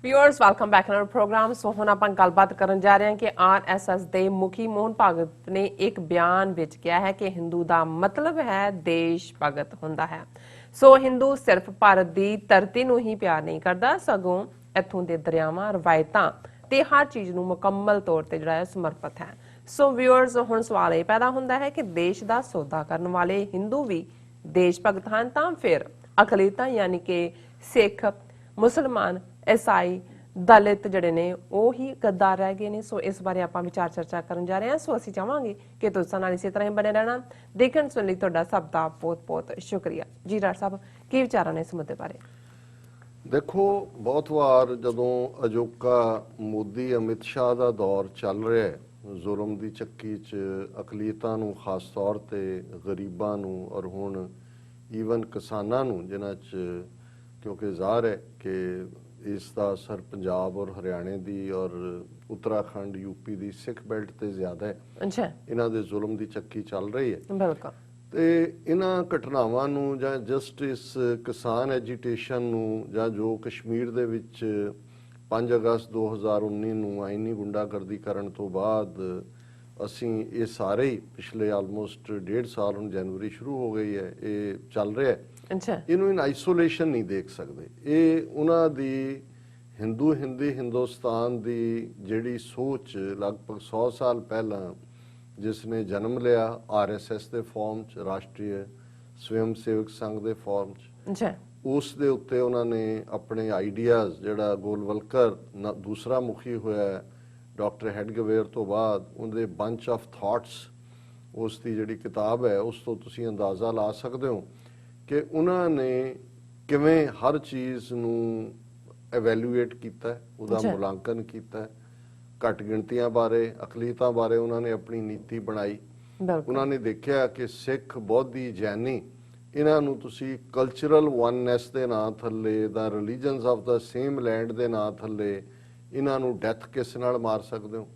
Viewers welcome back in our programme. So हुण आपां गलबात करन जा रहे हैं कि आरएसएस दे मुखी मोहन भागवत ने एक बयान विच किया है कि हिंदू दा मतलब है देश भगत हुंदा है। सो हिंदू सिर्फ भारत दी धरती नूं ही प्यार नहीं करदा, सगों इत्थों दे दरियावां रवायतां ते हर चीज नूं मुकम्मल तौर ते जिहड़ा है समर्पित है। सो व्यूअर्स हुण सवाल ये पैदा हुंदा है कि देश दा सौदा करन वाले हिंदू भी देश भगत हन तां फिर अकलीतां यानी कि सिख, मुसलमान, ईसाई, दलित ਜਿਹੜੇ ਨੇ ਉਹ ਹੀ ਗੱਦਾਰ ਰਹਿ ਗਏ ਨੇ। ਸੋ ਇਸ ਬਾਰੇ ਆਪਾਂ ਵਿਚਾਰ ਚਰਚਾ ਕਰਨ ਜਾ ਰਹੇ ਹਾਂ। ਸੋ ਅਸੀਂ ਚਾਹਾਂਗੇ ਕਿ ਤੁਸੀਂ ਨਾਲ ਇਸੇ ਤਰ੍ਹਾਂ ਹੀ ਬਣੇ ਰਹਿਣਾ। ਦੇਖਣ ਸੁਣਨ ਲਈ ਤੁਹਾਡਾ ਸਭ ਦਾ ਬਹੁਤ-ਬਹੁਤ ਸ਼ੁਕਰੀਆ। ਜੀ ਡਾਕਟਰ ਸਾਹਿਬ, ਕੀ ਵਿਚਾਰਾਂ ਨੇ ਇਸ ਮੁੱਦੇ ਬਾਰੇ? ਦੇਖੋ, ਬਹੁਤ ਵਾਰ ਜਦੋਂ ਅਜੋਕਾ ਮੋਦੀ ਅਮਿਤ ਸ਼ਾਹ ਦਾ ਦੌਰ ਚੱਲ ਰਿਹਾ ਹੈ, ਜ਼ੁਲਮ ਦੀ ਚੱਕੀ 'ਚ ਅਕਲੀਤਾਂ ਨੂੰ ਖਾਸ ਤੌਰ 'ਤੇ ਗਰੀਬਾਂ ਨੂੰ ਔਰ ਹੁਣ ਈਵਨ ਕਿਸਾਨਾਂ ਨੂੰ, ਜਿਨ੍ਹਾਂ 'ਚ ਕਿਉਂਕਿ ਜ਼ਾਹਰ ਹੈ ਕਿ ਇਸ ਦਾ ਅਸਰ ਪੰਜਾਬ ਔਰ ਹਰਿਆਣੇ ਦੀ ਔਰ ਉੱਤਰਾਖੰਡ ਯੂਪੀ ਦੀ ਸਿੱਖ ਬੈਲਟ ਤੇ ਜ਼ਿਆਦਾ ਹੈ। ਅੱਛਾ, ਇਹਨਾਂ ਦੇ ਜ਼ੁਲਮ ਦੀ ਚੱਕੀ ਚੱਲ ਰਹੀ ਹੈ। ਬਿਲਕੁਲ। ਤੇ ਇਹਨਾਂ ਘਟਨਾਵਾਂ ਨੂੰ ਜਾਂ ਜਸਟ ਇਸ ਕਿਸਾਨ ਐਜੀਟੇਸ਼ਨ ਨੂੰ ਜਾਂ ਜੋ ਕਸ਼ਮੀਰ ਦੇ ਵਿੱਚ 5 ਅਗਸਤ 2019 ਨੂੰ ਆਈਨੀ ਗੁੰਡਾਗਰਦੀ ਕਰਨ ਤੋਂ ਬਾਅਦ ਅਸੀਂ ਇਹ ਸਾਰੇ ਹੀ ਪਿਛਲੇ ਆਲਮੋਸਟ 1.5 ਸਾਲ ਹੁਣ ਜਨਵਰੀ ਸ਼ੁਰੂ ਹੋ ਗਈ ਹੈ, ਇਹ ਚੱਲ ਰਿਹਾ ਹੈ। ਇਹਨੂੰ ਇਨ ਆਈਸੋਲੇਸ਼ਨ ਨਹੀਂ ਦੇਖ ਸਕਦੇ। ਇਹ ਉਹਨਾਂ ਦੀ ਹਿੰਦੁਸਤਾਨ ਦੀ ਜਿਹੜੀ ਸੋਚ ਲਗਭਗ 100 ਸਾਲ ਪਹਿਲਾਂ ਜਿਸ ਨੇ ਜਨਮ ਲਿਆ ਆਰਐਸਐਸ ਦੇ ਫਾਰਮ 'ਚ, ਰਾਸ਼ਟਰੀ ਸਵੈਮ ਸੇਵਕ ਸੰਘ ਦੇ ਫਾਰਮ 'ਚ, ਉਸ ਦੇ ਉੱਤੇ ਉਹਨਾਂ ਨੇ ਆਪਣੇ ਆਈਡੀਆਜ਼, ਜਿਹੜਾ ਗੋਲਵਲਕਰ ਦੂਸਰਾ ਮੁਖੀ ਹੋਇਆ ਡਾਕਟਰ ਹੈਡਗਵੇਅਰ ਤੋਂ ਬਾਅਦ, ਉਹਦੇ ਬੰਚ ਆਫ ਥਾਟਸ, ਉਸ ਦੀ ਜਿਹੜੀ ਕਿਤਾਬ ਹੈ ਉਸ ਤੋਂ ਤੁਸੀਂ ਅੰਦਾਜ਼ਾ ਲਾ ਸਕਦੇ ਹੋ ਕਿ ਉਹਨਾਂ ਨੇ ਕਿਵੇਂ ਹਰ ਚੀਜ਼ ਨੂੰ ਐਵੈਲੂਏਟ ਕੀਤਾ, ਉਹਦਾ ਮੁਲਾਂਕਣ ਕੀਤਾ। ਘੱਟ ਗਿਣਤੀਆਂ ਬਾਰੇ, ਅਕਲੀਤਾਂ ਬਾਰੇ ਉਹਨਾਂ ਨੇ ਆਪਣੀ ਨੀਤੀ ਬਣਾਈ। ਉਹਨਾਂ ਨੇ ਦੇਖਿਆ ਕਿ ਸਿੱਖ, ਬੋਧੀ, ਜੈਨੀ, ਇਹਨਾਂ ਨੂੰ ਤੁਸੀਂ ਕਲਚਰਲ ਵਨਨੈਸ ਦੇ ਨਾਂ ਥੱਲੇ, ਦਾ ਰਿਲੀਜਨਸ ਆਫ ਦਾ ਸੇਮ ਲੈਂਡ ਦੇ ਨਾਂ ਥੱਲੇ ਇਹਨਾਂ ਨੂੰ ਡੈਥ ਕਿਸ ਨਾਲ ਮਾਰ ਸਕਦੇ ਹੋ।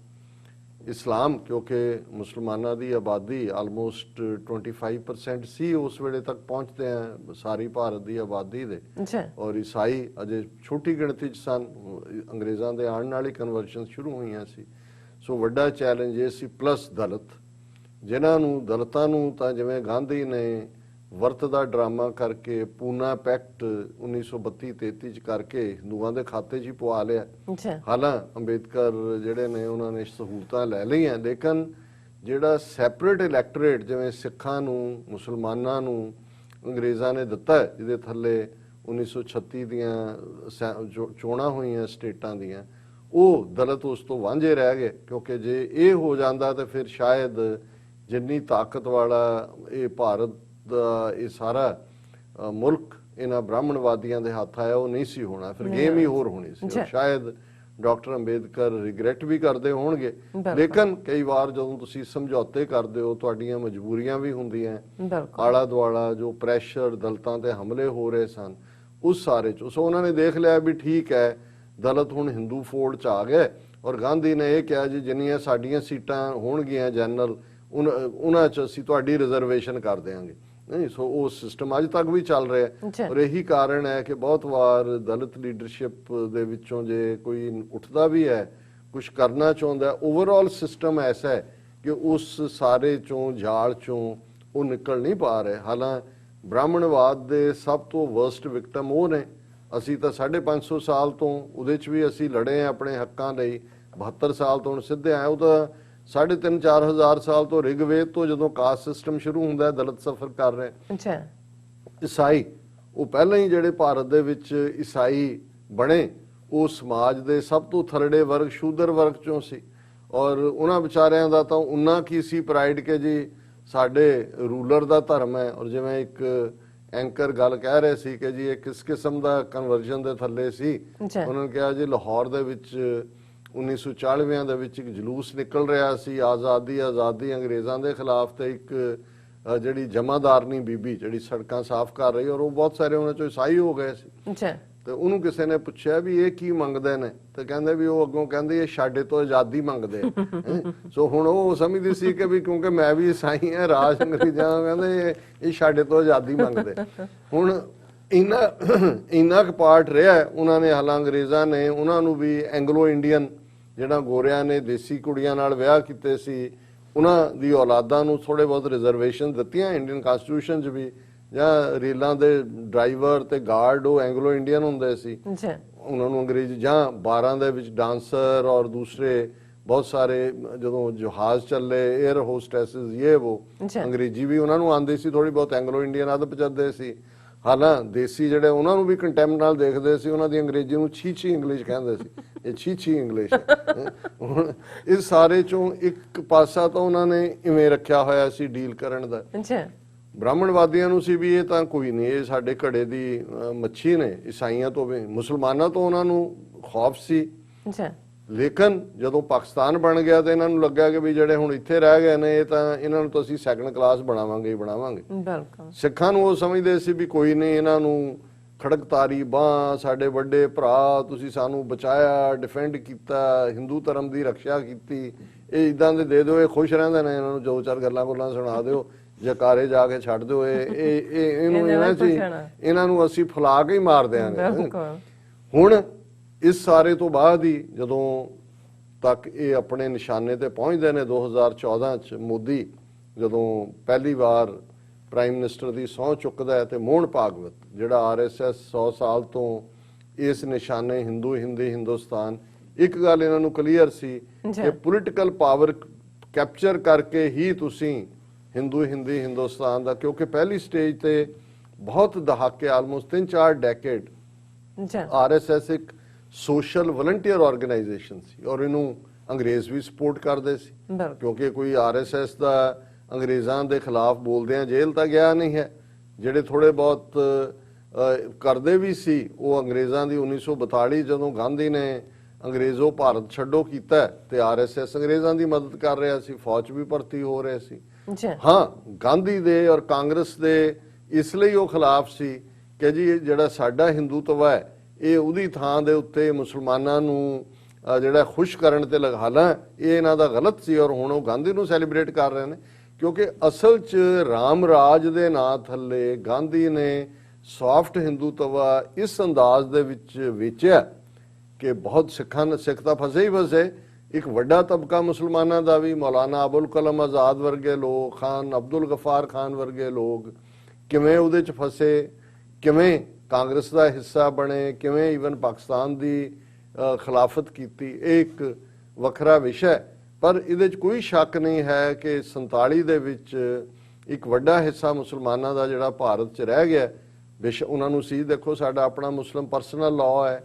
ਇਸਲਾਮ, ਕਿਉਂਕਿ ਮੁਸਲਮਾਨਾਂ ਦੀ ਆਬਾਦੀ ਆਲਮੋਸਟ 25% ਸੀ ਉਸ ਵੇਲੇ ਤੱਕ ਪਹੁੰਚਦੇ ਆ ਸਾਰੀ ਭਾਰਤ ਦੀ ਆਬਾਦੀ ਦੇ, ਔਰ ਈਸਾਈ ਅਜੇ ਛੋਟੀ ਗਿਣਤੀ 'ਚ ਸਨ। ਅੰਗਰੇਜ਼ਾਂ ਦੇ ਆਉਣ ਨਾਲ ਹੀ ਕਨਵਰਸ਼ਨ ਸ਼ੁਰੂ ਹੋਈਆਂ ਸੀ। ਸੋ ਵੱਡਾ ਚੈਲੰਜ ਇਹ ਸੀ, ਪਲੱਸ ਦਲਿਤ, ਜਿਨ੍ਹਾਂ ਨੂੰ ਦਲਿਤਾਂ ਨੂੰ ਤਾਂ ਜਿਵੇਂ ਗਾਂਧੀ ਨੇ ਵਰਤ ਦਾ ਡਰਾਮਾ ਕਰਕੇ ਪੂਨਾ ਪੈਕਟ 1932-33 ਚ ਕਰਕੇ ਹਿੰਦੂਆਂ ਦੇ ਖਾਤੇ 'ਚ ਹੀ ਪਵਾ ਲਿਆ। ਹਾਲਾਂ ਅੰਬੇਦਕਰ ਜਿਹੜੇ ਨੇ ਉਹਨਾਂ ਨੇ ਸਹੂਲਤਾਂ ਲੈ ਲਈਆਂ, ਲੇਕਿਨ ਜਿਹੜਾ ਸੈਪਰੇਟ ਇਲੈਕਟੋਰੇਟ ਜਿਵੇਂ ਸਿੱਖਾਂ ਨੂੰ, ਮੁਸਲਮਾਨਾਂ ਨੂੰ ਅੰਗਰੇਜ਼ਾਂ ਨੇ ਦਿੱਤਾ, ਜਿਹਦੇ ਥੱਲੇ 1936 ਦੀਆਂ ਚੋਣਾਂ ਹੋਈਆਂ ਸਟੇਟਾਂ ਦੀਆਂ, ਉਹ ਦਲਿਤ ਉਸ ਤੋਂ ਵਾਂਝੇ ਰਹਿ ਗਏ। ਕਿਉਂਕਿ ਜੇ ਇਹ ਹੋ ਜਾਂਦਾ ਤਾਂ ਫਿਰ ਸ਼ਾਇਦ ਜਿੰਨੀ ਤਾਕਤ ਵਾਲਾ ਇਹ ਭਾਰਤ ਦਾ ਇਹ ਸਾਰਾ ਮੁਲਕ ਇਹਨਾਂ ਬ੍ਰਾਹਮਣਵਾਦੀਆਂ ਦੇ ਹੱਥ ਆਇਆ, ਉਹ ਨਹੀਂ ਸੀ ਹੋਣਾ, ਫਿਰ ਗੇਮ ਹੀ ਹੋਰ ਹੋਣੀ ਸੀ। ਸ਼ਾਇਦ ਡਾਕਟਰ ਅੰਬੇਦਕਰ ਰਿਗਰੈਟ ਵੀ ਕਰਦੇ ਹੋਣਗੇ, ਲੇਕਿਨ ਕਈ ਵਾਰ ਜਦੋਂ ਤੁਸੀਂ ਸਮਝੌਤੇ ਕਰਦੇ ਹੋ, ਤੁਹਾਡੀਆਂ ਮਜਬੂਰੀਆਂ ਵੀ ਹੁੰਦੀਆਂ। ਆਲਾ ਦੁਆਲਾ ਜੋ ਪ੍ਰੈਸ਼ਰ, ਦਲਿਤਾਂ ਤੇ ਹਮਲੇ ਹੋ ਰਹੇ ਸਨ, ਉਸ ਸਾਰੇ 'ਚ ਸੋ ਉਹਨਾਂ ਨੇ ਦੇਖ ਲਿਆ ਵੀ ਠੀਕ ਹੈ, ਦਲਿਤ ਹੁਣ ਹਿੰਦੂ ਫੋਲਡ 'ਚ ਆ ਗਏ। ਔਰ ਗਾਂਧੀ ਨੇ ਇਹ ਕਿਹਾ ਜੀ ਜਿੰਨੀਆਂ ਸਾਡੀਆਂ ਸੀਟਾਂ ਹੋਣਗੀਆਂ ਜਨਰਲ, ਉਹਨਾਂ 'ਚ ਅਸੀਂ ਤੁਹਾਡੀ ਰਿਜ਼ਰਵੇਸ਼ਨ ਕਰ ਦਿਆਂਗੇ। ਨਹੀਂ, ਸੋ ਉਹ ਸਿਸਟਮ ਅੱਜ ਤੱਕ ਵੀ ਚੱਲ ਰਿਹਾ। ਔਰ ਇਹੀ ਕਾਰਨ ਹੈ ਕਿ ਬਹੁਤ ਵਾਰ ਦਲਿਤ ਲੀਡਰਸ਼ਿਪ ਦੇ ਵਿੱਚੋਂ ਜੇ ਕੋਈ ਉੱਠਦਾ ਵੀ ਹੈ, ਕੁਝ ਕਰਨਾ ਚਾਹੁੰਦਾ, ਓਵਰਆਲ ਸਿਸਟਮ ਐਸਾ ਹੈ ਕਿ ਉਸ ਸਾਰੇ ਚੋਂ ਜਾਲ ਚੋਂ ਉਹ ਨਿਕਲ ਨਹੀਂ ਪਾ ਰਹੇ। ਹਾਲਾਂ ਬ੍ਰਾਹਮਣਵਾਦ ਦੇ ਸਭ ਤੋਂ ਵਰਸਟ ਵਿਕਟਮ ਉਹ ਨੇ। ਅਸੀਂ ਤਾਂ 550 ਸਾਲ ਤੋਂ ਉਹਦੇ 'ਚ ਵੀ ਅਸੀਂ ਲੜੇ ਹਾਂ ਆਪਣੇ ਹੱਕਾਂ ਲਈ। 72 ਸਾਲ ਤੋਂ ਹੁਣ ਸਿੱਧੇ ਆਏ, ਉਹ ਤਾਂ 3,500-4 ਹਜ਼ਾਰ ਸਾਲ ਤੋਂ ਰਿਗਵੇਦ ਤੋਂ ਜਦੋਂ ਕਾਸਟ ਸਿਸਟਮ ਸ਼ੁਰੂ ਹੁੰਦਾ, ਦਲਿਤ ਸਫਰ ਕਰ ਰਹੇ। ਈਸਾਈ, ਉਹ ਪਹਿਲਾਂ ਹੀ ਜਿਹੜੇ ਭਾਰਤ ਦੇ ਵਿੱਚ ਈਸਾਈ ਬਣੇ, ਉਹ ਸਮਾਜ ਦੇ ਸਭ ਤੋਂ ਥਰੜੇ ਵਰਗ, ਸ਼ੂਦਰ ਵਰਗ ਚੋਂ ਸੀ। ਔਰ ਉਹਨਾਂ ਵਿਚਾਰਿਆਂ ਦਾ ਤਾਂ ਉਨਾ ਕੀ ਸੀ ਪ੍ਰਾਈਡ ਕਿ ਜੀ ਸਾਡੇ ਰੂਲਰ ਦਾ ਧਰਮ ਹੈ। ਔਰ ਜਿਵੇਂ ਇੱਕ ਐਂਕਰ ਗੱਲ ਕਹਿ ਰਹੇ ਸੀ ਕਿ ਜੀ ਇਹ ਕਿਸ ਕਿਸਮ ਦਾ ਕਨਵਰਜਨ ਦੇ ਥੱਲੇ ਸੀ, ਉਹਨਾਂ ਨੇ ਕਿਹਾ ਜੀ ਲਾਹੌਰ ਦੇ ਵਿੱਚ 1940 ਦੇ ਵਿੱਚ ਇੱਕ ਜਲੂਸ ਨਿਕਲ ਰਿਹਾ ਸੀ, ਆਜ਼ਾਦੀ ਅੰਗਰੇਜ਼ਾਂ ਦੇ ਖਿਲਾਫ, ਤੇ ਇੱਕ ਜਿਹੜੀ ਜਮਾਦਾਰਨੀ ਬੀਬੀ ਜਿਹੜੀ ਸੜਕਾਂ ਸਾਫ਼ ਕਰ ਰਹੀ, ਔਰ ਉਹ ਬਹੁਤ ਸਾਰੇ ਉਹਨਾਂ ਚੋਂ ਈਸਾਈ ਹੋ ਗਏ ਸੀ। ਤੇ ਉਹਨੂੰ ਕਿਸੇ ਨੇ ਪੁੱਛਿਆ ਵੀ ਇਹ ਕੀ ਮੰਗਦੇ ਨੇ, ਤੇ ਕਹਿੰਦੇ ਵੀ ਉਹ ਅੱਗੋਂ ਕਹਿੰਦੇ ਇਹ ਸਾਡੇ ਤੋਂ ਆਜ਼ਾਦੀ ਮੰਗਦੇ। ਸੋ ਹੁਣ ਉਹ ਸਮਝਦੀ ਸੀ ਕਿ ਵੀ ਕਿਉਂਕਿ ਮੈਂ ਵੀ ਈਸਾਈ ਹਾਂ, ਰਾਜ ਅੰਗਰੇਜ਼ਾਂ, ਕਹਿੰਦੇ ਇਹ ਸਾਡੇ ਤੋਂ ਆਜ਼ਾਦੀ ਮੰਗਦੇ। ਹੁਣ ਇੰਨਾ ਇੰਨਾ ਕੁ ਪਾਰਟ ਰਿਹਾ ਉਹਨਾਂ ਨੇ। ਹਾਲਾਂ ਅੰਗਰੇਜ਼ਾਂ ਨੇ ਉਹਨਾਂ ਨੂੰ ਵੀ ਐਂਗਲੋ ਇੰਡੀਅਨ ਜਿਹੜਾ ਗੋਰਿਆਂ ਨੇ ਦੇਸੀ ਕੁੜੀਆਂ ਨਾਲ ਵਿਆਹ ਕੀਤੇ ਸੀ, ਉਹਨਾਂ ਦੀ ਔਲਾਦਾਂ ਨੂੰ ਥੋੜੇ ਬਹੁਤ ਰਿਜ਼ਰਵੇਸ਼ਨ ਦਿੱਤੀਆਂ ਇੰਡੀਅਨ ਕਨਸਟੀਟਿਊਸ਼ਨ 'ਚ ਵੀ, ਜਾਂ ਰੇਲਾਂ ਦੇ ਡਰਾਈਵਰ ਤੇ ਗਾਰਡ ਉਹ ਐਂਗਲੋ ਇੰਡੀਅਨ ਹੁੰਦੇ ਸੀ, ਉਹਨਾਂ ਨੂੰ ਅੰਗਰੇਜ਼, ਜਾਂ ਬਾਰਾਂ ਦੇ ਵਿੱਚ ਡਾਂਸਰ ਔਰ ਦੂਸਰੇ ਬਹੁਤ ਸਾਰੇ ਜਦੋਂ ਜਹਾਜ਼ ਚੱਲੇ 에ਅਰ ਹੋਸਟੈਸਿਸ ਇਹ ਉਹ ਅੰਗਰੇਜ਼ੀ ਵੀ ਉਹਨਾਂ ਨੂੰ ਆਉਂਦੀ ਸੀ ਥੋੜੀ ਬਹੁਤ, ਐਂਗਲੋ ਇੰਡੀਅਨ ਆਦਤ ਪਚਦੇ ਸੀ। ਹਾਲਾਂ ਦੇਸੀ ਜਿਹੜੇ ਉਹਨਾਂ ਨੂੰ ਵੀ ਕੰਟੈਂਪਟ ਨਾਲ ਦੇਖਦੇ ਸੀ, ਉਹਨਾਂ ਦੀ ਅੰਗਰੇਜ਼ੀ ਨੂੰ ਛੀ ਇੰਗਲਿਸ਼ ਕਹਿੰਦੇ ਸੀ, ਇਹ ਛੀ ਇੰਗਲਿਸ਼। ਹੁਣ ਇਸ ਸਾਰੇ ਚੋਂ ਇੱਕ ਪਾਸਾ ਤਾਂ ਉਹਨਾਂ ਨੇ ਇਵੇਂ ਰੱਖਿਆ ਹੋਇਆ ਸੀ ਡੀਲ ਕਰਨ ਦਾ। ਬ੍ਰਾਹਮਣਵਾਦੀਆਂ ਨੂੰ ਸੀ ਵੀ ਇਹ ਤਾਂ ਕੋਈ ਨਹੀਂ, ਇਹ ਸਾਡੇ ਘੜੇ ਦੀ ਮੱਛੀ ਨੇ, ਈਸਾਈਆਂ ਤੋਂ ਵੀ ਮੁਸਲਮਾਨਾਂ ਤੋਂ ਉਹਨਾਂ ਨੂੰ ਖੌਫ ਸੀ। ਲੇਕਿਨ ਜਦੋਂ ਪਾਕਿਸਤਾਨ ਬਣ ਗਿਆ ਤਾਂ ਇਹਨਾਂ ਨੂੰ ਲੱਗਾ ਕਿ ਵੀ ਜਿਹੜੇ ਹੁਣ ਇੱਥੇ ਰਹਿ ਗਏ ਨੇ ਇਹ ਤਾਂ ਇਹਨਾਂ ਨੂੰ ਤਾਂ ਅਸੀਂ ਸੈਕੰਡ ਕਲਾਸ ਬਣਾਵਾਂਗੇ ਹੀ ਬਣਾਵਾਂਗੇ। ਸਿੱਖਾਂ ਨੂੰ ਉਹ ਸਮਝਦੇ ਸੀ ਵੀ ਕੋਈ ਨਹੀਂ, ਇਹਨਾਂ ਨੂੰ ਖੜਕਤਾਰੀ ਬਾਂਹ, ਸਾਡੇ ਵੱਡੇ ਭਰਾ, ਤੁਸੀਂ ਸਾਨੂੰ ਬਚਾਇਆ, ਡਿਫੈਂਡ ਕੀਤਾ, ਹਿੰਦੂ ਧਰਮ ਦੀ ਰੱਖਿਆ ਕੀਤੀ, ਇਹ ਇਦਾਂ ਦੇ ਦਿਓ, ਇਹ ਖੁਸ਼ ਰਹਿੰਦੇ ਨੇ, ਇਹਨਾਂ ਨੂੰ ਜੋ ਚਾਰ ਗੱਲਾਂ ਸੁਣਾ ਦਿਓ, ਜਕਾਰੇ ਜਾ ਕੇ ਛੱਡ ਦਿਓ, ਇਹਨੂੰ ਇਹਨਾਂ ਨੂੰ ਅਸੀਂ ਫੁਲਾ ਕੇ ਹੀ ਮਾਰ ਦਿਆਂਗੇ। ਹੁਣ ਇਸ ਸਾਰੇ ਤੋਂ ਬਾਅਦ ਹੀ ਜਦੋਂ ਤੱਕ ਇਹ ਆਪਣੇ ਨਿਸ਼ਾਨੇ ਤੇ ਪਹੁੰਚਦੇ ਨੇ 2014 ਚ ਮੋਦੀ ਜਦੋਂ ਪਹਿਲੀ ਵਾਰ ਪ੍ਰਾਈਮ ਮਿਨਿਸਟਰ ਦੀ ਸਹੁੰ ਚੁੱਕਦਾ ਹੈ, ਤੇ ਮੋਹਨ ਭਾਗਵਤ ਜਿਹੜਾ ਆਰਐਸਐਸ 100 ਸਾਲ ਤੋਂ ਇਸ ਨਿਸ਼ਾਨੇ ਹਿੰਦੂ ਹਿੰਦੀ ਹਿੰਦੁਸਤਾਨ, ਇੱਕ ਗੱਲ ਇਹਨਾਂ ਨੂੰ ਕਲੀਅਰ ਸੀ ਕਿ ਪੋਲੀਟੀਕਲ ਪਾਵਰ ਕੈਪਚਰ ਕਰਕੇ ਹੀ ਤੁਸੀਂ ਹਿੰਦੂ ਹਿੰਦੀ ਹਿੰਦੁਸਤਾਨ ਦਾ, ਕਿਉਂਕਿ ਪਹਿਲੀ ਸਟੇਜ ਤੇ ਬਹੁਤ ਦਹਾਕੇ ਆਲਮੋਸਟ 3-4 ਡੈਕੇਡ ਆਰਐਸਐਸ ਇੱਕ ਸੋਸ਼ਲ ਵਲੰਟੀਅਰ ਆਰਗੇਨਾਈਜੇਸ਼ਨ ਸੀ, ਔਰ ਇਹਨੂੰ ਅੰਗਰੇਜ਼ ਵੀ ਸਪੋਰਟ ਕਰਦੇ ਸੀ, ਕਿਉਂਕਿ ਕੋਈ ਆਰਐਸਐਸ ਦਾ ਅੰਗਰੇਜ਼ਾਂ ਦੇ ਖਿਲਾਫ ਬੋਲਦਿਆਂ ਜੇਲ੍ਹ ਤਾਂ ਗਿਆ ਨਹੀਂ ਹੈ। ਜਿਹੜੇ ਥੋੜੇ ਬਹੁਤ ਕਰਦੇ ਵੀ ਸੀ ਉਹ ਅੰਗਰੇਜ਼ਾਂ ਦੀ 1942 ਜਦੋਂ ਗਾਂਧੀ ਨੇ ਅੰਗਰੇਜ਼ੋ ਭਾਰਤ ਛੱਡੋ ਕੀਤਾ ਤੇ ਆਰਐਸਐਸ ਅੰਗਰੇਜ਼ਾਂ ਦੀ ਮਦਦ ਕਰ ਰਿਹਾ ਸੀ, ਫੌਜ ਵੀ ਭਰਤੀ ਹੋ ਰਹੇ ਸੀ। ਹਾਂ, ਗਾਂਧੀ ਦੇ ਔਰ ਕਾਂਗਰਸ ਦੇ ਇਸ ਲਈ ਉਹ ਖਿਲਾਫ ਸੀ ਕਿ ਜੀ ਜਿਹੜਾ ਸਾਡਾ ਹਿੰਦੂਤਵ ਹੈ ਇਹ ਉਹਦੀ ਥਾਂ ਦੇ ਉੱਤੇ ਮੁਸਲਮਾਨਾਂ ਨੂੰ ਜਿਹੜਾ ਖੁਸ਼ ਕਰਨ ਤੇ ਲਗਾਣਾ, ਇਹ ਇਹਨਾਂ ਦਾ ਗਲਤ ਸੀ, ਔਰ ਹੁਣ ਉਹ ਗਾਂਧੀ ਨੂੰ ਸੈਲੀਬ੍ਰੇਟ ਕਰ ਰਹੇ ਨੇ, ਕਿਉਂਕਿ ਅਸਲ 'ਚ ਰਾਮ ਰਾਜ ਦੇ ਨਾਂ ਥੱਲੇ ਗਾਂਧੀ ਨੇ ਸੌਫਟ ਹਿੰਦੂਤਵਾ ਇਸ ਅੰਦਾਜ਼ ਦੇ ਵਿੱਚ ਵੇਚਿਆ ਕਿ ਬਹੁਤ ਸਿੱਖ ਤਾਂ ਫਸੇ ਹੀ ਫਸੇ, ਇੱਕ ਵੱਡਾ ਤਬਕਾ ਮੁਸਲਮਾਨਾਂ ਦਾ ਵੀ, ਮੌਲਾਨਾ ਅਬੁਲ ਕਲਮ ਆਜ਼ਾਦ ਵਰਗੇ ਲੋਕ, ਖਾਨ ਅਬਦੁਲ ਗਫਾਰ ਖਾਨ ਵਰਗੇ ਲੋਕ ਕਿਵੇਂ ਉਹਦੇ 'ਚ ਫਸੇ, ਕਿਵੇਂ ਕਾਂਗਰਸ ਦਾ ਹਿੱਸਾ ਬਣੇ, ਕਿਵੇਂ ਈਵਨ ਪਾਕਿਸਤਾਨ ਦੀ ਖਿਲਾਫਤ ਕੀਤੀ, ਇਹ ਇੱਕ ਵੱਖਰਾ ਵਿਸ਼ਾ। ਪਰ ਇਹਦੇ 'ਚ ਕੋਈ ਸ਼ੱਕ ਨਹੀਂ ਹੈ ਕਿ 47 ਦੇ ਵਿੱਚ ਇੱਕ ਵੱਡਾ ਹਿੱਸਾ ਮੁਸਲਮਾਨਾਂ ਦਾ ਜਿਹੜਾ ਭਾਰਤ 'ਚ ਰਹਿ ਗਿਆ, ਬੇਸ਼ੱਕ ਉਹਨਾਂ ਨੂੰ ਸੀ, ਦੇਖੋ ਸਾਡਾ ਆਪਣਾ ਮੁਸਲਿਮ ਪਰਸਨਲ ਲਾਅ ਹੈ,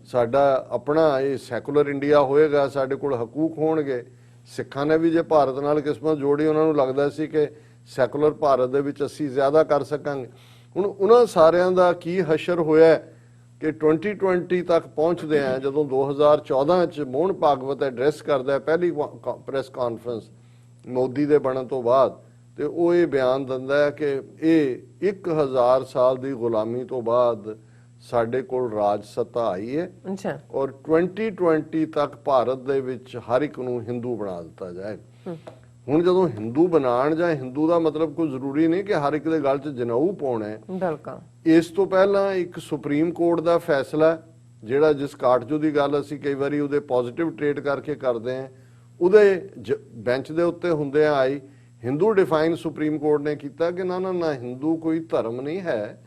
ਸਾਡਾ ਆਪਣਾ ਇਹ ਸੈਕੂਲਰ ਇੰਡੀਆ ਹੋਏਗਾ, ਸਾਡੇ ਕੋਲ ਹਕੂਕ ਹੋਣਗੇ। ਸਿੱਖਾਂ ਨੇ ਵੀ ਜੇ ਭਾਰਤ ਨਾਲ ਕਿਸਮਤ ਜੋੜੀ, ਉਹਨਾਂ ਨੂੰ ਲੱਗਦਾ ਸੀ ਕਿ ਸੈਕੂਲਰ ਭਾਰਤ ਦੇ ਵਿੱਚ ਅਸੀਂ ਜ਼ਿਆਦਾ ਕਰ ਸਕਾਂਗੇ। ਹੁਣ ਉਹਨਾਂ ਸਾਰਿਆਂ ਦਾ ਕੀ ਹਸ਼ਰ ਹੋਇਆ ਕਿ 2020 ਤੱਕ ਪਹੁੰਚਦੇ ਆ, ਜਦੋਂ 2014 ਚ ਮੋਹਨ ਭਾਗਵਤ ਐਡਰੈਸ ਕਰਦਾ ਪਹਿਲੀ ਪ੍ਰੈਸ ਕਾਨਫਰੰਸ ਮੋਦੀ ਦੇ ਬਣਨ ਤੋਂ ਬਾਅਦ, ਤੇ ਉਹ ਇਹ ਬਿਆਨ ਦਿੰਦਾ ਹੈ ਕਿ ਇਹ 1000 ਸਾਲ ਦੀ ਗੁਲਾਮੀ ਤੋਂ ਬਾਅਦ ਸਾਡੇ ਕੋਲ ਰਾਜ ਸੱਤਾ ਆਈ ਹੈ, ਔਰ 2020 ਤੱਕ ਭਾਰਤ ਦੇ ਵਿੱਚ ਹਰ ਇੱਕ ਨੂੰ ਹਿੰਦੂ ਬਣਾ ਦਿੱਤਾ ਜਾਏਗਾ। ਹੁਣ ਜਦੋਂ ਹਿੰਦੂ ਬਣਾਉਣ ਜਾਂ ਹਿੰਦੂ ਦਾ ਮਤਲਬ ਕੋਈ ਜ਼ਰੂਰੀ ਨਹੀਂ ਕਿ ਹਰ ਇੱਕ ਦੇ ਗਲ 'ਚ ਜਨੇਊ ਪਾਉਣਾ ਹੈ। ਇਸ ਤੋਂ ਪਹਿਲਾਂ ਇੱਕ ਸੁਪਰੀਮ ਕੋਰਟ ਦਾ ਫੈਸਲਾ ਜਿਹੜਾ ਜਿਸ ਕਾਟਜੂ ਦੀ ਗੱਲ ਅਸੀਂ ਕਈ ਵਾਰੀ ਉਹਦੇ ਪੋਜ਼ਿਟਿਵ ਟ੍ਰੇਡ ਕਰਕੇ ਕਰਦੇ ਹਾਂ, ਉਹਦੇ ਬੈਂਚ ਦੇ ਉੱਤੇ ਹੁੰਦੇ ਆਈ ਹਿੰਦੂ ਡਿਫਾਈਨ ਸੁਪਰੀਮ ਕੋਰਟ ਨੇ ਕੀਤਾ ਕਿ ਨਾ ਹਿੰਦੂ ਕੋਈ ਧਰਮ ਨਹੀਂ ਹੈ,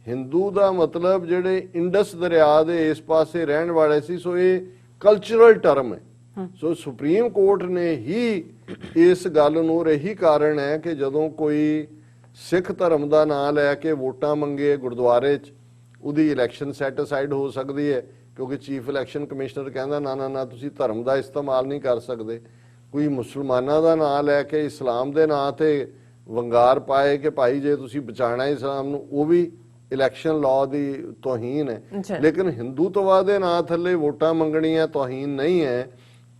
ਹਿੰਦੂ ਦਾ ਮਤਲਬ ਜਿਹੜੇ ਇੰਡਸ ਦਰਿਆ ਦੇ ਇਸ ਪਾਸੇ ਰਹਿਣ ਵਾਲੇ ਸੀ, ਸੋ ਇਹ ਕਲਚਰਲ ਟਰਮ ਹੈ। ਸੋ ਸੁਪਰੀਮ ਕੋਰਟ ਨੇ ਹੀ ਇਸ ਗੱਲ ਨੂੰ ਰਹੀ ਕਾਰਨ ਹੈ ਕਿ ਜਦੋਂ ਕੋਈ ਸਿੱਖ ਧਰਮ ਦਾ ਨਾਂ ਲੈ ਕੇ ਵੋਟਾਂ ਮੰਗੇ ਗੁਰਦੁਆਰੇ 'ਚ, ਉਹਦੀ ਇਲੈਕਸ਼ਨ ਸੈਟ ਅਸਾਈਡ ਹੋ ਸਕਦੀ ਹੈ, ਕਿਉਂਕਿ ਚੀਫ ਇਲੈਕਸ਼ਨ ਕਮਿਸ਼ਨਰ ਕਹਿੰਦਾ ਨਾ ਤੁਸੀਂ ਧਰਮ ਦਾ ਇਸਤੇਮਾਲ ਨਹੀਂ ਕਰ ਸਕਦੇ। ਕੋਈ ਮੁਸਲਮਾਨਾਂ ਦਾ ਨਾਂ ਲੈ ਕੇ ਇਸਲਾਮ ਦੇ ਨਾਂ ਤੇ ਵੰਗਾਰ ਪਾਏ ਕਿ ਭਾਈ ਜੇ ਤੁਸੀਂ ਬਚਾਣਾ ਇਸਲਾਮ ਨੂੰ, ਉਹ ਵੀ ਇਲੈਕਸ਼ਨ ਲਾਅ ਦੀ ਤੋਹੀਨ ਹੈ। ਲੇਕਿਨ ਹਿੰਦੂਤਵਾ ਦੇ ਨਾਂ ਥੱਲੇ ਵੋਟਾਂ ਮੰਗਣੀਆਂ ਤੋਹੀਨ ਨਹੀਂ ਹੈ,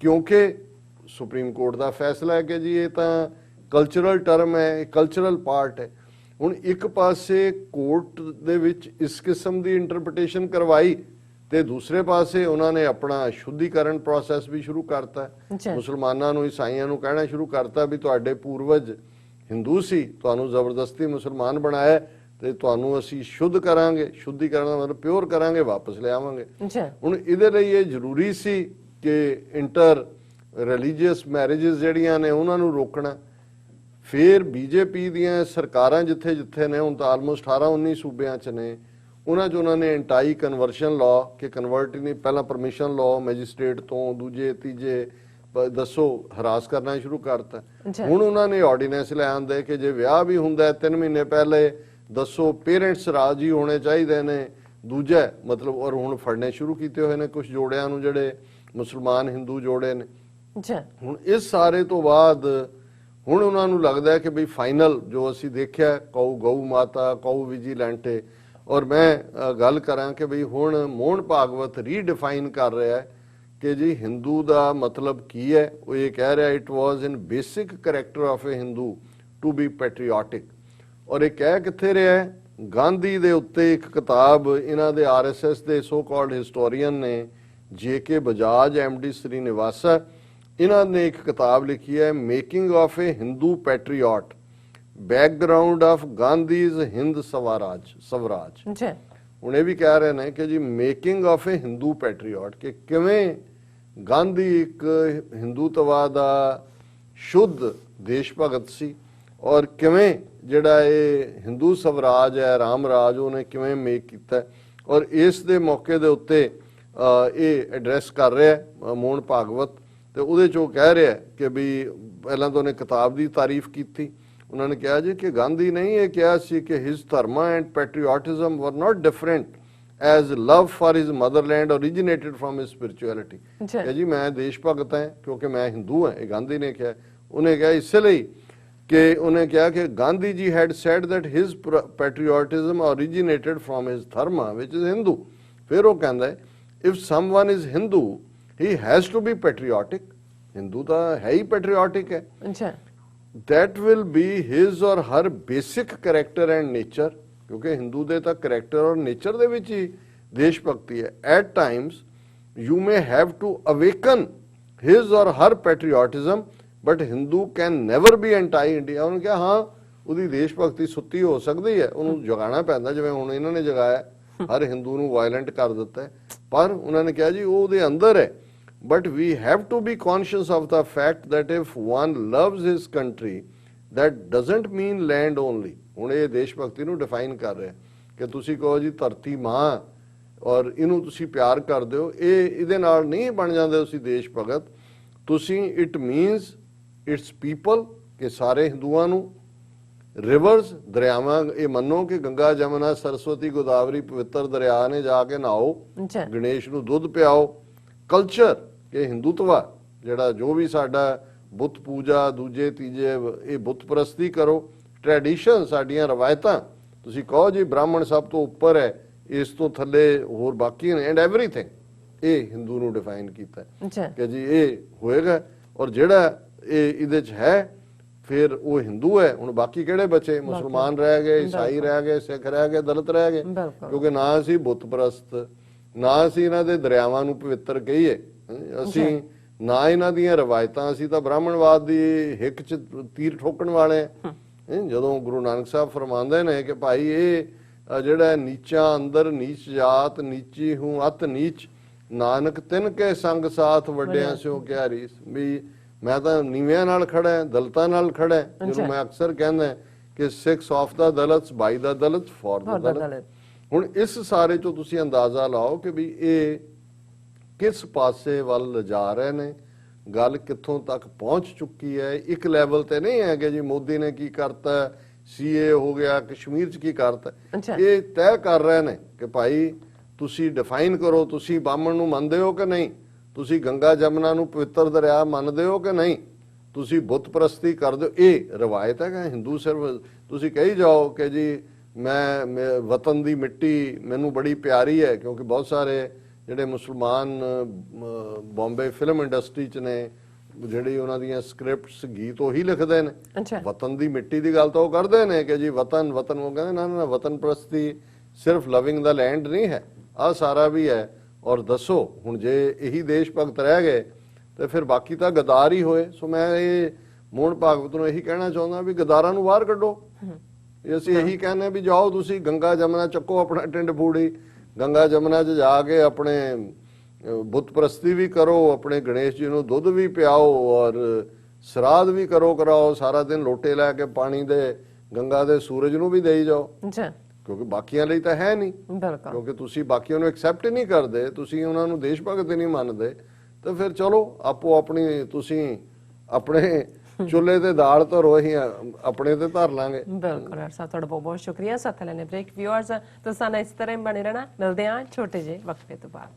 ਕਿਉਂਕਿ ਸੁਪਰੀਮ ਕੋਰਟ ਦਾ ਫੈਸਲਾ ਹੈ ਕਿ ਜੀ ਇਹ ਤਾਂ ਕਲਚਰਲ ਟਰਮ ਹੈ, ਕਲਚਰਲ ਪਾਰਟ ਹੈ। ਹੁਣ ਇੱਕ ਪਾਸੇ ਕੋਰਟ ਦੇ ਵਿੱਚ ਇਸ ਕਿਸਮ ਦੀ ਇੰਟਰਪ੍ਰੀਟੇਸ਼ਨ ਕਰਵਾਈ ਤੇ ਦੂਸਰੇ ਪਾਸੇ ਉਹਨਾਂ ਨੇ ਆਪਣਾ ਸ਼ੁੱਧੀਕਰਨ ਪ੍ਰੋਸੈਸ ਵੀ ਸ਼ੁਰੂ ਕਰਤਾ, ਮੁਸਲਮਾਨਾਂ ਨੂੰ ਈਸਾਈਆਂ ਨੂੰ ਕਹਿਣਾ ਸ਼ੁਰੂ ਕਰਤਾ ਵੀ ਤੁਹਾਡੇ ਪੂਰਵਜ ਹਿੰਦੂ ਸੀ, ਤੁਹਾਨੂੰ ਜ਼ਬਰਦਸਤੀ ਮੁਸਲਮਾਨ ਬਣਾਇਆ, ਤੇ ਤੁਹਾਨੂੰ ਅਸੀਂ ਸ਼ੁੱਧ ਕਰਾਂਗੇ, ਸ਼ੁੱਧੀਕਰਨ ਦਾ ਮਤਲਬ ਪਿਓਰ ਕਰਾਂਗੇ, ਵਾਪਸ ਲੈ ਆਵਾਂਗੇ। ਅੱਛਾ, ਹੁਣ ਇਹਦੇ ਲਈ ਇਹ ਜ਼ਰੂਰੀ ਸੀ ਕਿ ਇੰਟਰ ਰਿਲੀਜੀਅਸ ਮੈਰਿਜਸ ਜਿਹੜੀਆਂ ਨੇ ਉਹਨਾਂ ਨੂੰ ਰੋਕਣਾ। ਫਿਰ ਬੀਜੇਪੀ ਦੀਆਂ ਸਰਕਾਰਾਂ ਜਿੱਥੇ ਜਿੱਥੇ ਨੇ, ਹੁਣ ਤਾਂ ਆਲਮੋਸਟ 18-19 ਸੂਬਿਆਂ 'ਚ ਨੇ, ਉਹਨਾਂ 'ਚ ਉਹਨਾਂ ਨੇ ਐਂਟਾਈ ਕਨਵਰਸ਼ਨ ਲਾਅ ਕਿ ਕਨਵਰਟ ਹੀ ਨਹੀਂ, ਪਹਿਲਾਂ ਪਰਮਿਸ਼ਨ ਲਾਅ ਮੈਜਿਸਟ੍ਰੇਟ ਤੋਂ, ਦੂਜੇ ਤੀਜੇ ਦੱਸੋ ਹਰਾਸ ਕਰਨਾ ਸ਼ੁਰੂ ਕਰਤਾ। ਹੁਣ ਉਹਨਾਂ ਨੇ ਆਰਡੀਨੈਂਸ ਲੈ ਆਂਦੇ ਕਿ ਜੇ ਵਿਆਹ ਵੀ ਹੁੰਦਾ 3 ਮਹੀਨੇ ਪਹਿਲੇ ਦੱਸੋ ਪੇਰੈਂਟਸ ਰਾਜੀ ਹੋਣੇ ਚਾਹੀਦੇ ਨੇ। ਦੂਜਾ ਮਤਲਬ ਔਰ ਹੁਣ ਫੜਨੇ ਸ਼ੁਰੂ ਕੀਤੇ ਹੋਏ ਨੇ ਕੁਝ ਜੋੜਿਆਂ ਨੂੰ, ਜਿਹੜੇ ਮੁਸਲਮਾਨ ਹਿੰਦੂ ਜੋੜੇ ਨੇ। ਹੁਣ ਇਸ ਸਾਰੇ ਤੋਂ ਬਾਅਦ ਹੁਣ ਉਹਨਾਂ ਨੂੰ ਲੱਗਦਾ ਹੈ ਕਿ ਬਈ ਫਾਈਨਲ ਜੋ ਅਸੀਂ ਦੇਖਿਆ ਗਊ ਮਾਤਾ, ਕਊ ਵਿਜੀਲੈਂਟੇ, ਔਰ ਮੈਂ ਗੱਲ ਕਰਾਂ ਕਿ ਬਈ ਹੁਣ ਮੋਹਨ ਭਾਗਵਤ ਰੀਡਿਫਾਈਨ ਕਰ ਰਿਹਾ ਹੈ ਕਿ ਜੀ ਹਿੰਦੂ ਦਾ ਮਤਲਬ ਕੀ ਹੈ। ਉਹ ਇਹ ਕਹਿ ਰਿਹਾ it was in basic character of a Hindu to be patriotic. ਔਰ ਇਹ ਕਹਿ ਕਿੱਥੇ ਰਿਹਾ ਹੈ? ਗਾਂਧੀ ਦੇ ਉੱਤੇ ਇੱਕ ਕਿਤਾਬ ਇਹਨਾਂ ਦੇ RSS ਦੇ ਸੋ ਕਾਲਡ ਹਿਸਟੋਰੀਅਨ ਨੇ JK ਬਜਾਜ, MD ਸ੍ਰੀਨਿਵਾਸਾ, ਇਹਨਾਂ ਨੇ ਇੱਕ ਕਿਤਾਬ ਲਿਖੀ ਹੈ making of a Hindu patriot, background of Gandhi's Hind Swaraj. ਹੁਣ ਇਹ ਵੀ ਕਹਿ ਰਹੇ ਨੇ ਕਿ ਜੀ making of a Hindu patriot, ਕਿ ਕਿਵੇਂ ਗਾਂਧੀ ਇੱਕ ਹਿੰਦੂਤਵਾ ਦਾ ਸ਼ੁੱਧ ਦੇਸ਼ ਭਗਤ ਸੀ ਔਰ ਕਿਵੇਂ ਜਿਹੜਾ ਇਹ ਹਿੰਦੂ ਸਵਰਾਜ ਹੈ, ਰਾਮ ਰਾਜ, ਉਹਨੇ ਕਿਵੇਂ ਮੇਕ ਕੀਤਾ। ਔਰ ਇਸ ਦੇ ਮੌਕੇ ਦੇ ਉੱਤੇ ਇਹ ਐਡਰੈਸ ਕਰ ਰਿਹਾ ਮੋਹਨ ਭਾਗਵਤ, ਤੇ ਉਹਦੇ 'ਚ ਉਹ ਕਹਿ ਰਿਹਾ ਕਿ ਵੀ ਪਹਿਲਾਂ ਤਾਂ ਉਹਨੇ ਕਿਤਾਬ ਦੀ ਤਾਰੀਫ ਕੀਤੀ। ਉਹਨਾਂ ਨੇ ਕਿਹਾ ਜੀ ਕਿ ਗਾਂਧੀ ਨੇ ਇਹ ਕਿਹਾ ਸੀ ਕਿ ਹਿਸ Dharma and patriotism were not different as love for his motherland originated from his spirituality। ਕਿ ਜੀ ਮੈਂ ਦੇਸ਼ ਭਗਤ ਹਾਂ ਕਿਉਂਕਿ ਮੈਂ ਹਿੰਦੂ ਹਾਂ, ਇਹ ਗਾਂਧੀ ਨੇ ਕਿਹਾ। ਉਹਨੇ ਕਿਹਾ ਇਸ ਲਈ ਕਿ ਉਹਨੇ ਕਿਹਾ ਕਿ Gandhi ji had said that his patriotism originated from his dharma which is Hindu। ਫਿਰ ਉਹ ਕਹਿੰਦਾ if someone is Hindu he has to be patriotic। Hindu ਤਾਂ ਹੈ ਹੀ ਪੈਟਰੀਓਟਿਕ ਹੈ। that will be his or her basic character and nature, ਕਿਉਂਕਿ ਹਿੰਦੂ ਦੇ ਤਾਂ character ਔਰ ਨੇਚਰ ਦੇ ਵਿੱਚ ਹੀ ਦੇਸ਼ ਭਗਤੀ ਹੈ। at times you may have to awaken his or her patriotism but Hindu can never be anti-India। ਉਹਨੇ ਕਿਹਾ ਹਾਂ ਉਹਦੀ ਦੇਸ਼ ਭਗਤੀ ਸੁੱਤੀ ਹੋ ਸਕਦੀ ਹੈ, ਉਹਨੂੰ ਜਗਾਉਣਾ ਪੈਂਦਾ ਜਿਵੇਂ ਹੁਣ ਇਹਨਾਂ ਨੇ ਜਗਾਇਆ, ਹਰ ਹਿੰਦੂ ਨੂੰ ਵਾਇਲੈਂਟ ਕਰ ਦਿੱਤਾ ਹੈ, ਪਰ ਉਹਨਾਂ ਨੇ ਕਿਹਾ ਜੀ ਉਹ ਉਹਦੇ ਅੰਦਰ ਹੈ। But we have to be conscious of the fact that if one loves his country, that doesn't mean land only। ਹੁਣ ਇਹ ਦੇਸ਼ ਭਗਤੀ ਨੂੰ ਡਿਫਾਈਨ ਕਰ ਰਿਹਾ ਕਿ ਤੁਸੀਂ ਕਹੋ ਜੀ ਧਰਤੀ ਮਾਂ ਔਰ ਇਹਨੂੰ ਤੁਸੀਂ ਪਿਆਰ ਕਰਦੇ ਹੋ, ਇਹਦੇ ਨਾਲ ਨਹੀਂ ਬਣ ਜਾਂਦੇ ਤੁਸੀਂ ਦੇਸ਼ ਭਗਤ। ਤੁਸੀਂ ਇਟ ਮੀਨਸ ਇਟਸ ਪੀਪਲ, ਕਿ ਸਾਰੇ ਹਿੰਦੂਆਂ ਨੂੰ, ਰਿਵਰਸ ਦਰਿਆਵਾਂ, ਇਹ ਮੰਨੋ ਕਿ ਗੰਗਾ ਜਮਨਾ ਸਰਸਵਤੀ ਗੋਦਾਵਰੀ ਪਵਿੱਤਰ ਦਰਿਆ ਨੇ, ਜਾ ਕੇ ਨਹਾਓ, ਗਣੇਸ਼ ਨੂੰ ਦੁੱਧ ਪਿਆਓ। ਕਲਚਰ ਕਿ ਹਿੰਦੂਤਵਾ ਜਿਹੜਾ ਜੋ ਵੀ ਸਾਡਾ ਬੁੱਤ ਪੂਜਾ, ਦੂਜੇ ਤੀਜੇ ਇਹ ਬੁੱਤ ਪ੍ਰਸਤੀ ਕਰੋ। ਟ੍ਰੈਡੀਸ਼ਨ ਸਾਡੀਆਂ ਰਵਾਇਤਾਂ, ਤੁਸੀਂ ਕਹੋ ਜੀ ਬ੍ਰਾਹਮਣ ਸਭ ਤੋਂ ਉੱਪਰ ਹੈ, ਇਸ ਤੋਂ ਥੱਲੇ ਹੋਰ ਬਾਕੀ ਨੇ, ਐਂਡ ਐਵਰੀਥਿੰਗ, ਇਹ ਹਿੰਦੂ ਨੂੰ ਡਿਫਾਈਨ ਕੀਤਾ ਕਿ ਜੀ ਇਹ ਹੋਏਗਾ। ਔਰ ਜਿਹੜਾ ਇਹ ਇਹਦੇ 'ਚ ਹੈ ਫਿਰ ਉਹ ਹਿੰਦੂ ਹੈ। ਹੁਣ ਬਾਕੀ ਕਿਹੜੇ ਬਚੇ? ਮੁਸਲਮਾਨ ਰਹਿ ਗਏ, ਈਸਾਈ ਰਹਿ ਗਏ, ਸਿੱਖ ਰਹਿ ਗਏ, ਦਲਿਤ ਰਹਿ ਗਏ, ਕਿਉਂਕਿ ਨਾ ਅਸੀਂ ਬੁੱਤ ਪ੍ਰਸਤ, ਨਾ ਅਸੀਂ ਇਹਨਾਂ ਦੇ ਦਰਿਆਵਾਂ ਨੂੰ ਪਵਿੱਤਰ ਕਹੀਏ, ਅਸੀਂ ਨਾ ਇਹਨਾਂ ਦੀਆਂ ਰਵਾਇਤਾਂ, ਅਸੀਂ ਤਾਂ ਬ੍ਰਾਹਮਣਵਾਦ ਦੀ ਹਿੱਕ 'ਚ ਤੀਰ ਠੋਕਣ ਵਾਲੇ ਆ। ਜਦੋਂ ਗੁਰੂ ਨਾਨਕ ਸਾਹਿਬ ਫਰਮਾਉਂਦੇ ਨੇ ਕਿ ਭਾਈ ਇਹ ਜਿਹੜਾ ਨੀਚਾ ਅੰਦਰ ਨੀਚ ਜਾਤ, ਨੀਚੀ ਹੂੰ ਅਤ ਨੀਚ, ਨਾਨਕ ਤਿੰਨ ਕੇ ਸੰਗ ਸਾਥ ਵੱਡਿਆਂ ਸਿਓ ਕਿਆ ਰੀਸ, ਵੀ ਮੈਂ ਤਾਂ ਨੀਵਿਆਂ ਨਾਲ ਖੜਾ, ਦਲਿਤਾਂ ਨਾਲ ਖੜਾ, ਜਿਹਨੂੰ ਮੈਂ ਅਕਸਰ ਕਹਿੰਦਾ ਕਿ 6 of the ਦਲਿਤਸ by the Dalit for ਦਾ ਦਲਿਤ। ਹੁਣ ਇਸ ਸਾਰੇ ਚੋਂ ਤੁਸੀਂ ਅੰਦਾਜ਼ਾ ਲਾਓ ਕਿ ਵੀ ਇਹ ਕਿਸ ਪਾਸੇ ਵੱਲ ਲਿਜਾ ਰਹੇ ਨੇ, ਗੱਲ ਕਿੱਥੋਂ ਤੱਕ ਪਹੁੰਚ ਚੁੱਕੀ ਹੈ। ਇੱਕ ਲੈਵਲ ਤੇ ਨਹੀਂ ਹੈ ਕਿ ਜੀ ਮੋਦੀ ਨੇ ਕੀ ਕਰਤਾ, CA ਹੋ ਗਿਆ, ਕਸ਼ਮੀਰ 'ਚ ਕੀ ਕਰਤਾ, ਇਹ ਤੈਅ ਕਰ ਰਹੇ ਨੇ ਕਿ ਭਾਈ ਤੁਸੀਂ ਡਿਫਾਈਨ ਕਰੋ, ਤੁਸੀਂ ਬਾਹਮਣ ਨੂੰ ਮੰਨਦੇ ਹੋ ਕਿ ਨਹੀਂ, ਤੁਸੀਂ ਗੰਗਾ ਜਮਨਾ ਨੂੰ ਪਵਿੱਤਰ ਦਰਿਆ ਮੰਨਦੇ ਹੋ ਕਿ ਨਹੀਂ, ਤੁਸੀਂ ਬੁੱਤ ਪ੍ਰਸਤੀ ਕਰਦੇ ਹੋ। ਇਹ ਰਵਾਇਤ ਹੈ ਕਿ ਹਿੰਦੂ ਸਿਰਫ ਤੁਸੀਂ ਕਹੀ ਜਾਓ ਕਿ ਜੀ ਮੈਂ ਵਤਨ ਦੀ ਮਿੱਟੀ ਮੈਨੂੰ ਬੜੀ ਪਿਆਰੀ ਹੈ, ਕਿਉਂਕਿ ਬਹੁਤ ਸਾਰੇ ਜਿਹੜੇ ਮੁਸਲਮਾਨ ਬੰਬੇ ਫਿਲਮ ਇੰਡਸਟਰੀ 'ਚ ਨੇ, ਜਿਹੜੀ ਉਹਨਾਂ ਦੀਆਂ ਸਕ੍ਰਿਪਟਸ ਗੀਤ ਉਹੀ ਲਿਖਦੇ ਨੇ। ਵਤਨ ਦੀ ਮਿੱਟੀ ਦੀ ਗੱਲ ਤਾਂ ਉਹ ਕਰਦੇ ਨੇ ਕਿ ਜੀ ਵਤਨ ਵਤਨ, ਉਹ ਕਹਿੰਦੇ ਨਾ ਵਤਨ ਪ੍ਰਸਤੀ ਸਿਰਫ ਲਵਿੰਗ ਦਾ ਲੈਂਡ ਨਹੀਂ ਹੈ, ਆਹ ਸਾਰਾ ਵੀ ਹੈ। ਔਰ ਦੱਸੋ ਹੁਣ ਜੇ ਇਹੀ ਦੇਸ਼ ਭਗਤ ਰਹਿ ਗਏ ਤੇ ਫਿਰ ਬਾਕੀ ਤਾਂ ਗਦਾਰ ਹੀ ਹੋਏ। ਸੋ ਮੈਂ ਇਹ ਮੋਹਨ ਭਾਗਵਤ ਨੂੰ ਇਹੀ ਕਹਿਣਾ ਚਾਹੁੰਦਾ ਵੀ ਗਦਾਰਾਂ ਨੂੰ ਬਾਹਰ ਕੱਢੋ, ਇਹ ਅਸੀਂ ਇਹੀ ਕਹਿੰਦੇ ਹਾਂ ਵੀ ਜਾਓ ਤੁਸੀਂ ਗੰਗਾ ਜਮਨਾ ਚੱਕੋ ਆਪਣਾ ਟਿੰਡ ਫੂੜੀ, ਗੰਗਾ ਜਮਨਾ 'ਚ ਜਾ ਕੇ ਆਪਣੇ ਬੁੱਤ ਪ੍ਰਸਤੀ ਵੀ ਕਰੋ, ਆਪਣੇ ਗਣੇਸ਼ ਜੀ ਨੂੰ ਦੁੱਧ ਵੀ ਪਿਆਓ ਔਰ ਸਰਾਧ ਵੀ ਕਰਾਓ, ਸਾਰਾ ਦਿਨ ਲੋਟੇ ਲੈ ਕੇ ਪਾਣੀ ਦੇ ਗੰਗਾ ਦੇ ਸੂਰਜ ਨੂੰ ਵੀ ਦੇਈ ਜਾਓ, ਕਿਉਂਕਿ ਬਾਕੀਆਂ ਲਈ ਤਾਂ ਹੈ ਨਹੀਂ। ਕਿਉਂਕਿ ਤੁਸੀਂ ਬਾਕੀਆਂ ਨੂੰ ਐਕਸੈਪਟ ਹੀ ਨਹੀਂ ਕਰਦੇ, ਤੁਸੀਂ ਉਹਨਾਂ ਨੂੰ ਦੇਸ਼ ਭਗਤ ਨਹੀਂ ਮੰਨਦੇ, ਤਾਂ ਫਿਰ ਚਲੋ ਆਪੋ ਆਪਣੀ ਤੁਸੀਂ ਆਪਣੇ ਚੁੱਲ੍ਹੇ ਤੇ ਦਾਲ ਧਰੋ, ਅਸੀਂ ਆਪਣੇ ਤੇ ਧਰ ਲਾਂਗੇ। ਬਿਲਕੁਲ ਯਾਰ ਸਾਹਿਬ, ਤੁਹਾਡਾ ਬਹੁਤ ਬਹੁਤ ਸ਼ੁਕਰੀਆ। ਸਾਥ ਲੈਣੇ ਬ੍ਰੇਕ। ਵਿਊਅਰਸ ਤੁਸੀਂ ਸਾਨੂੰ ਇਸ ਤਰ੍ਹਾਂ ਹੀ ਬਣੇ ਰਹਿਣਾ, ਮਿਲਦੇ ਹਾਂ ਛੋਟੇ ਜਿਹੇ ਵਕਫੇ ਤੋਂ ਬਾਅਦ।